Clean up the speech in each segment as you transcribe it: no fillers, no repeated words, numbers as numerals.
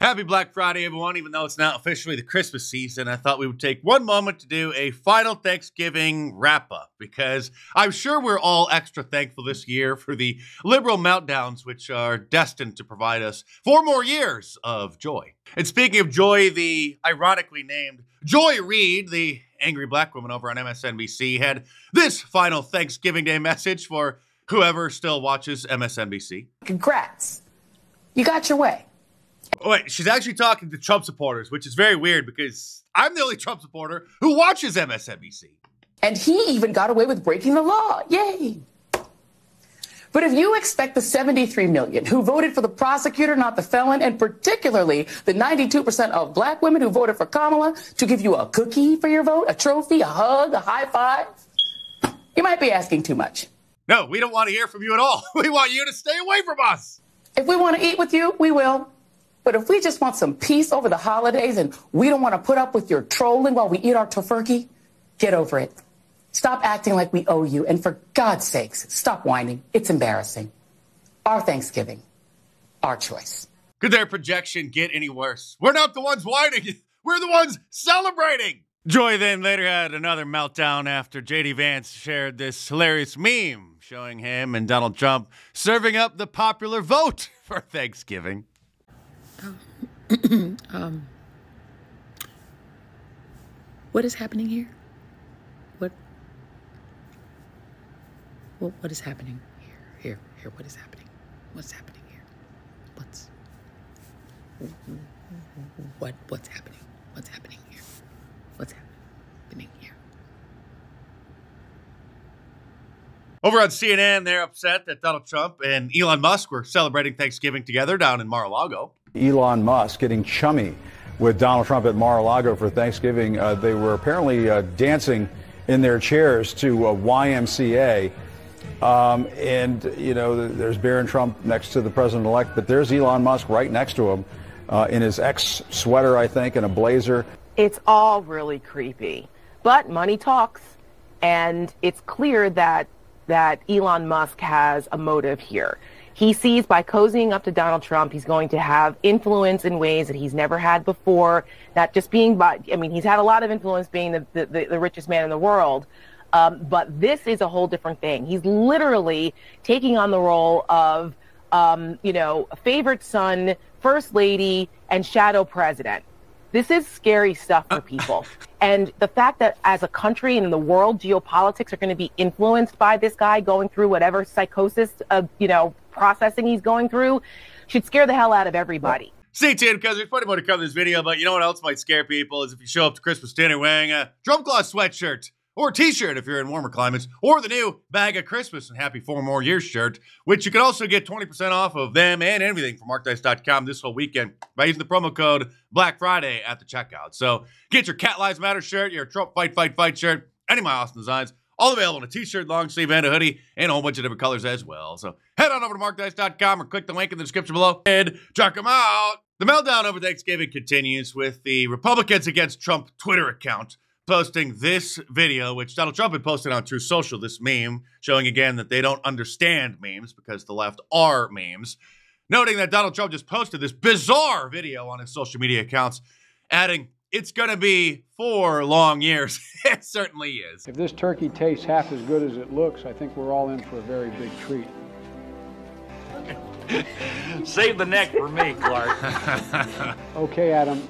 Happy Black Friday, everyone. Even though it's not officially the Christmas season, I thought we would take one moment to do a final Thanksgiving wrap-up because I'm sure we're all extra thankful this year for the liberal meltdowns, which are destined to provide us 4 more years of joy. And speaking of joy, the ironically named Joy Reid, the angry black woman over on MSNBC, had this final Thanksgiving Day message for whoever still watches MSNBC. Congrats. You got your way. Wait, she's actually talking to Trump supporters, which is very weird because I'm the only Trump supporter who watches MSNBC. And he even got away with breaking the law. Yay. But if you expect the 73 million who voted for the prosecutor, not the felon, and particularly the 92% of black women who voted for Kamala to give you a cookie for your vote, a trophy, a hug, a high five, you might be asking too much. No, we don't want to hear from you at all. We want you to stay away from us. If we want to eat with you, we will. But if we just want some peace over the holidays and we don't want to put up with your trolling while we eat our tofurkey, get over it. Stop acting like we owe you. And for God's sakes, stop whining. It's embarrassing. Our Thanksgiving, our choice. Could their projection get any worse? We're not the ones whining. We're the ones celebrating. Joy then later had another meltdown after J.D. Vance shared this hilarious meme showing him and Donald Trump serving up the popular vote for Thanksgiving. What is happening here? What is happening here? What is happening? What's happening here? What's happening? What's happening here? What's happening here? Over on CNN, they're upset that Donald Trump and Elon Musk were celebrating Thanksgiving together down in Mar-a-Lago. Elon Musk getting chummy with Donald Trump at Mar-a-Lago for Thanksgiving. They were apparently dancing in their chairs to YMCA. And, you know, there's Barron Trump next to the president-elect, but there's Elon Musk right next to him in his ex-sweater, I think, and a blazer. It's all really creepy, but money talks, and it's clear that Elon Musk has a motive here. He sees by cozying up to Donald Trump, he's going to have influence in ways that he's never had before. Not just being, he's had a lot of influence being the richest man in the world. But this is a whole different thing. He's literally taking on the role of, favorite son, first lady, and shadow president. This is scary stuff for people. And the fact that as a country and in the world, geopolitics are going to be influenced by this guy going through whatever psychosis, processing he's going through should scare the hell out of everybody. Stay tuned because there's plenty more to cover this video, but you know what else might scare people is if you show up to Christmas dinner wearing a drum claw sweatshirt or a t-shirt if you're in warmer climates, or the new Bag of Christmas and Happy 4 More Years shirt, which you can also get 20% off of them and everything from markdice.com this whole weekend by using the promo code Black Friday at the checkout. So get your Cat Lives Matter shirt, your Trump Fight shirt, any of my awesome designs, all available in a t-shirt, long sleeve, and a hoodie, and a whole bunch of different colors as well. So head on over to markdice.com or click the link in the description below and check them out. The meltdown over Thanksgiving continues with the Republicans Against Trump Twitter account posting this video, which Donald Trump had posted on Truth Social, this meme, showing again that they don't understand memes because the left are memes. Noting that Donald Trump just posted this bizarre video on his social media accounts, adding, "It's going to be 4 long years." It certainly is. If this turkey tastes half as good as it looks, I think we're all in for a very big treat. Save the neck for me, Clark. Okay, Adam.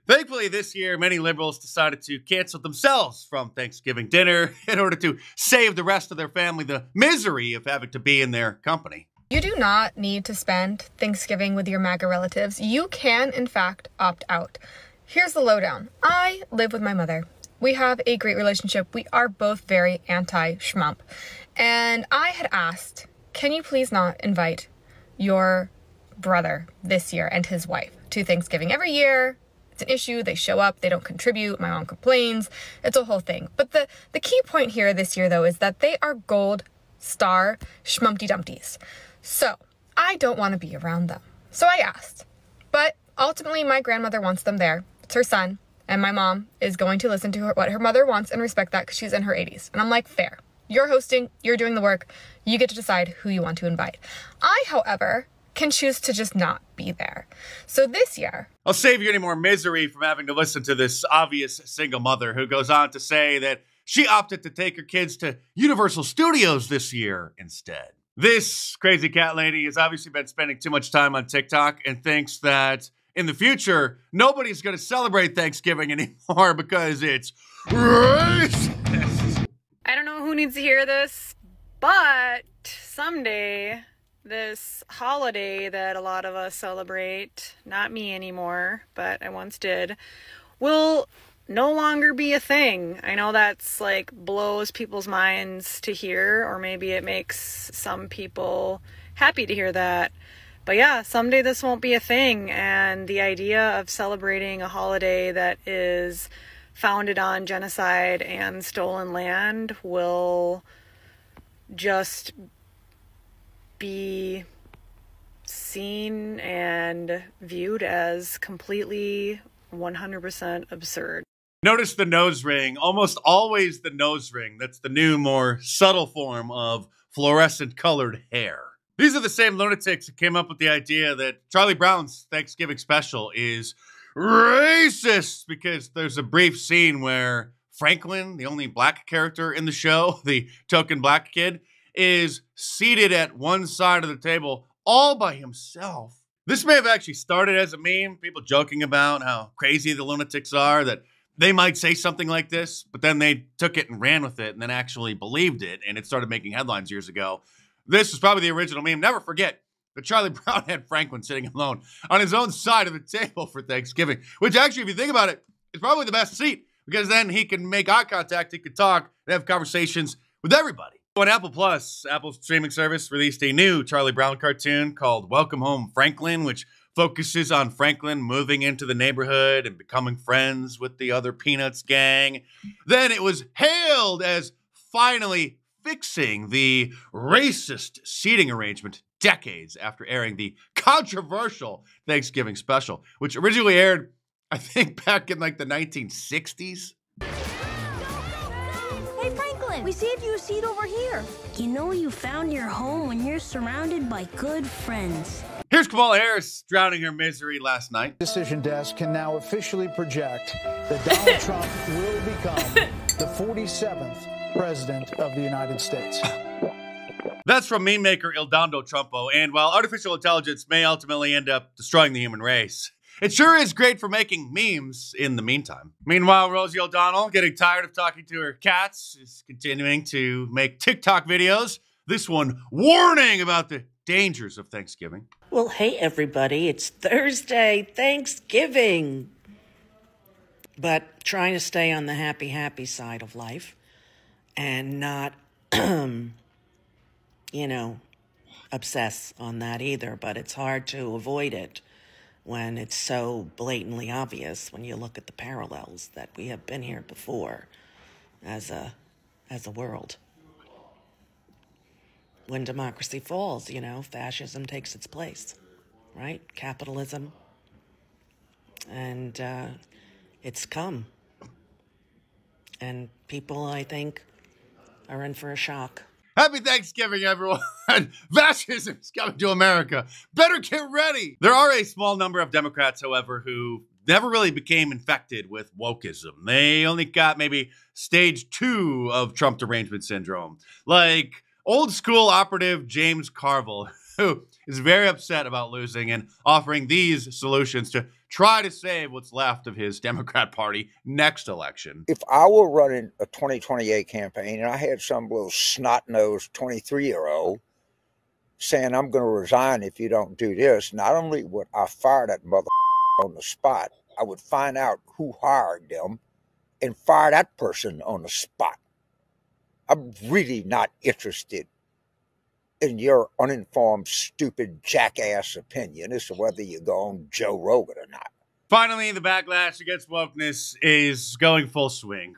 Thankfully, this year, many liberals decided to cancel themselves from Thanksgiving dinner in order to save the rest of their family the misery of having to be in their company. You do not need to spend Thanksgiving with your MAGA relatives. You can, in fact, opt out. Here's the lowdown. I live with my mother. We have a great relationship. We are both very anti-schmump. And I had asked, can you please not invite your brother this year and his wife to Thanksgiving? Every year, it's an issue. They show up. They don't contribute. My mom complains. It's a whole thing. But the key point here this year, though, is that they are gold star schmumpty dumpties. So I don't want to be around them. So I asked. But ultimately, my grandmother wants them there. It's her son. And my mom is going to listen to what her mother wants and respect that because she's in her 80s. And I'm like, fair. You're hosting. You're doing the work. You get to decide who you want to invite. I, however, can choose to just not be there. So this year, I'll save you any more misery from having to listen to this obvious single mother who goes on to say that she opted to take her kids to Universal Studios this year instead. This crazy cat lady has obviously been spending too much time on TikTok and thinks that in the future, nobody's going to celebrate Thanksgiving anymore because it's racist. I don't know who needs to hear this, but someday this holiday that a lot of us celebrate, not me anymore, but I once did, will no longer be a thing. I know that's like blows people's minds to hear, or maybe it makes some people happy to hear that. But yeah, someday this won't be a thing, and the idea of celebrating a holiday that is founded on genocide and stolen land will just be seen and viewed as completely 100% absurd. Notice the nose ring, almost always the nose ring. That's the new, more subtle form of fluorescent colored hair. These are the same lunatics that came up with the idea that Charlie Brown's Thanksgiving special is racist because there's a brief scene where Franklin, the only black character in the show, the token black kid, is seated at one side of the table all by himself. This may have actually started as a meme, people joking about how crazy the lunatics are, that they might say something like this, but then they took it and ran with it and then actually believed it, and it started making headlines years ago. This was probably the original meme. Never forget that Charlie Brown had Franklin sitting alone on his own side of the table for Thanksgiving, which actually, if you think about it, is probably the best seat because then he can make eye contact, he could talk, and have conversations with everybody. On Apple Plus, Apple's streaming service released a new Charlie Brown cartoon called Welcome Home Franklin, which focuses on Franklin moving into the neighborhood and becoming friends with the other Peanuts gang. Then it was hailed as finally fixing the racist seating arrangement decades after airing the controversial Thanksgiving special, which originally aired, I think, back in like the 1960s. Hey, Franklin, we saved you a seat over here. You know you found your home when you're surrounded by good friends. Here's Kamala Harris drowning her misery last night. Decision desk can now officially project that Donald Trump will become the 47th president of the United States. That's from meme maker Ildondo Trumpo, and while artificial intelligence may ultimately end up destroying the human race, it sure is great for making memes in the meantime. Meanwhile, Rosie O'Donnell, getting tired of talking to her cats, is continuing to make TikTok videos. This one warning about the dangers of Thanksgiving. Well, hey, everybody, it's Thursday, Thanksgiving. But trying to stay on the happy side of life and not, obsess on that either. But it's hard to avoid it when it's so blatantly obvious when you look at the parallels that we have been here before as a world. When democracy falls, fascism takes its place, right? Capitalism. And it's come. And people, I think, are in for a shock. Happy Thanksgiving, everyone. Fascism is coming to America. Better get ready. There are a small number of Democrats, however, who never really became infected with wokeism. They only got maybe stage 2 of Trump derangement syndrome. Like old school operative James Carville, who is very upset about losing and offering these solutions to try to save what's left of his Democrat Party next election. If I were running a 2028 campaign and I had some little snot-nosed 23-year-old saying, I'm going to resign if you don't do this, not only would I fire that mother on the spot, I would find out who hired them and fire that person on the spot. I'm really not interested in your uninformed, stupid, jackass opinion as to whether you go on Joe Rogan or not. Finally, the backlash against wokeness is going full swing.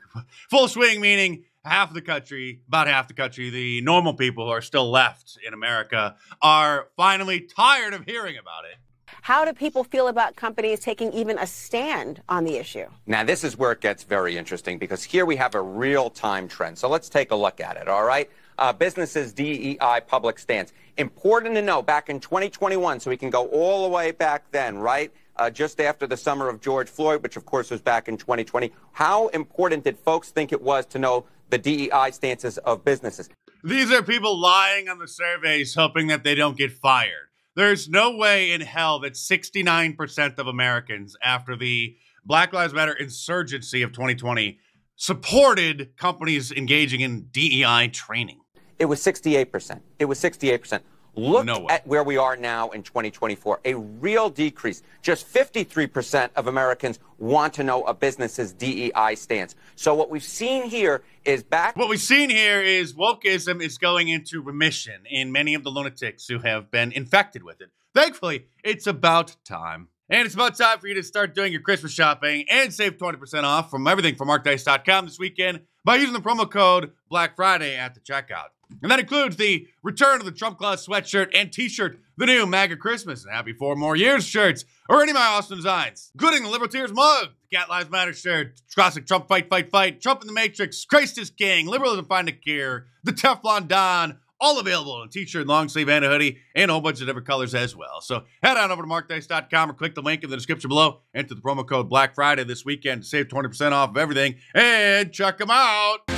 Full swing meaning half the country, about half the country, the normal people who are still left in America, are finally tired of hearing about it. How do people feel about companies taking even a stand on the issue? Now, this is where it gets very interesting because here we have a real-time trend. So let's take a look at it, all right? Businesses' DEI public stance. Important to know, back in 2021, so we can go all the way back then, right? Just after the summer of George Floyd, which of course was back in 2020. How important did folks think it was to know the DEI stances of businesses? These are people lying on the surveys, hoping that they don't get fired. There's no way in hell that 69% of Americans, after the Black Lives Matter insurgency of 2020, supported companies engaging in DEI training. It was 68%. It was 68%. Look at where we are now in 2024, a real decrease. Just 53% of Americans want to know a business's DEI stance. So what we've seen here is What we've seen here is wokeism is going into remission in many of the lunatics who have been infected with it. Thankfully, it's about time. And it's about time for you to start doing your Christmas shopping and save 20% off from everything from markdice.com this weekend by using the promo code Black Friday at the checkout. And that includes the return of the Trump Claus sweatshirt and t-shirt, the new MAGA Christmas and Happy 4 More Years shirts, or any of my awesome designs, including the Liberal Tears mug, the Cat Lives Matter shirt, classic Trump fight, fight, fight, Trump in the Matrix, Christ is King, Liberalism Find a Cure, the Teflon Don, all available in a t-shirt, long sleeve, and a hoodie, and a whole bunch of different colors as well. So head on over to markdice.com or click the link in the description below. Enter the promo code Black Friday this weekend to save 20% off of everything, and check them out.